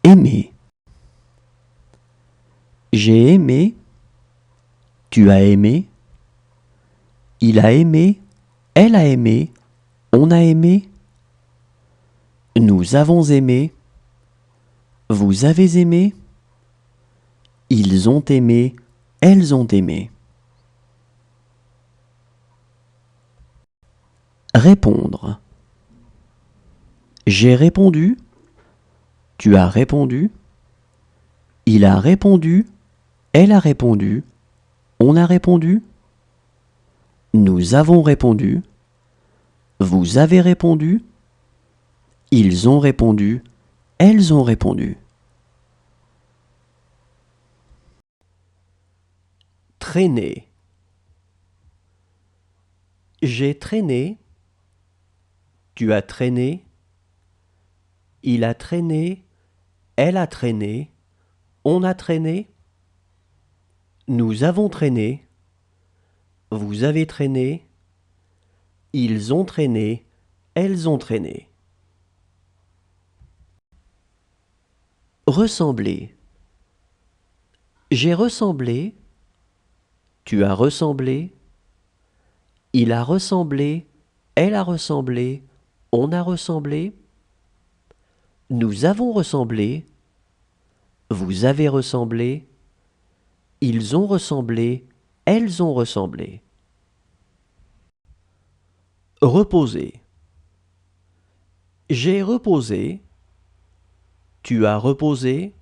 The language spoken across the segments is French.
Aimer. J'ai aimé. Tu as aimé. Il a aimé. Elle a aimé. On a aimé. Nous avons aimé. Vous avez aimé. Ils ont aimé. Elles ont aimé. Répondre. J'ai répondu. Tu as répondu. Il a répondu. Elle a répondu. On a répondu. Nous avons répondu. Vous avez répondu. Ils ont répondu. Elles ont répondu. Traîner. J'ai traîné. Tu as traîné. Il a traîné. Elle a traîné. On a traîné. Nous avons traîné. Vous avez traîné. Ils ont traîné. Elles ont traîné. Ressembler. J'ai ressemblé. Tu as ressemblé. Il a ressemblé. Elle a ressemblé. On a ressemblé. Nous avons ressemblé. Vous avez ressemblé. Ils ont ressemblé. Elles ont ressemblé. Reposer. J'ai reposé. Tu as reposé.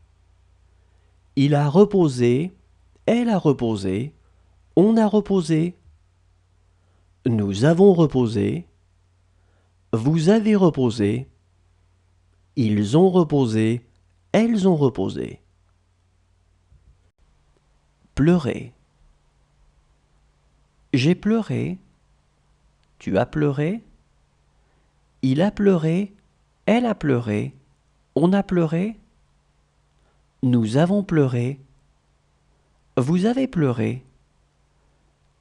Il a reposé. Elle a reposé. On a reposé. Nous avons reposé. Vous avez reposé. Ils ont reposé. Elles ont reposé. Pleurer. J'ai pleuré. Tu as pleuré. Il a pleuré. Elle a pleuré. On a pleuré. Nous avons pleuré. Vous avez pleuré.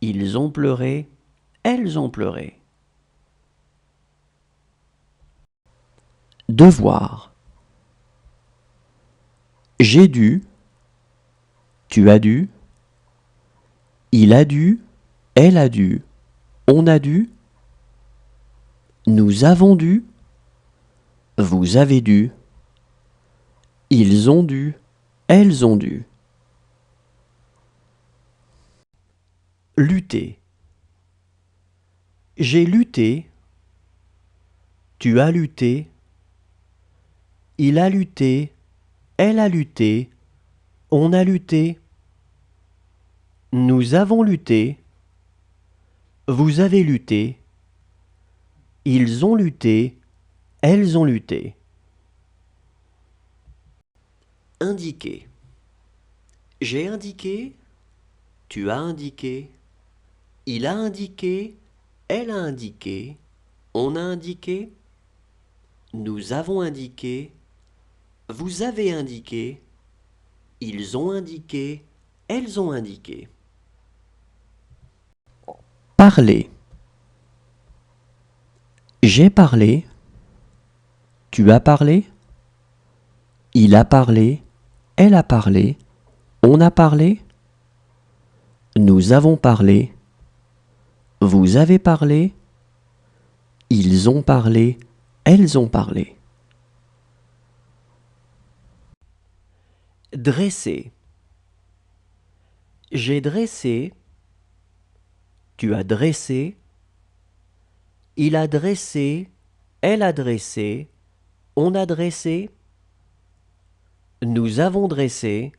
Ils ont pleuré. Elles ont pleuré. Devoir. J'ai dû. Tu as dû. Il a dû. Elle a dû. On a dû. Nous avons dû. Vous avez dû. Ils ont dû. Elles ont dû. Lutter. J'ai lutté. Tu as lutté. Il a lutté. Elle a lutté. On a lutté. Nous avons lutté. Vous avez lutté. Ils ont lutté. Elles ont lutté. Indiquer. J'ai indiqué. Tu as indiqué. Il a indiqué. Elle a indiqué. On a indiqué. Nous avons indiqué. Vous avez indiqué. Ils ont indiqué. Elles ont indiqué. Parler. J'ai parlé. Tu as parlé. Il a parlé. Elle a parlé. On a parlé. Nous avons parlé. Vous avez parlé. Ils ont parlé. Elles ont parlé. Dresser. J'ai dressé. Tu as dressé. Il a dressé. Elle a dressé. On a dressé. Nous avons dressé.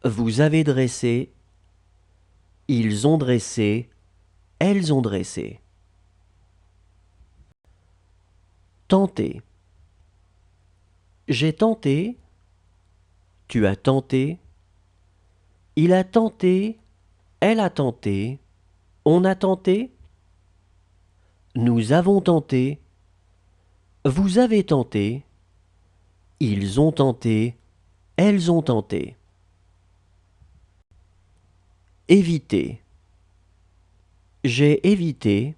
Vous avez dressé. Ils ont dressé. Elles ont dressé. Tenter. J'ai tenté. Tu as tenté. Il a tenté. Elle a tenté. On a tenté. Nous avons tenté. Vous avez tenté. Ils ont tenté. Elles ont tenté. Éviter. J'ai évité.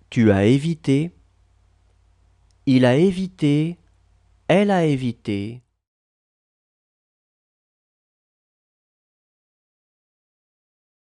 Tu as évité. Il a évité. Elle a évité.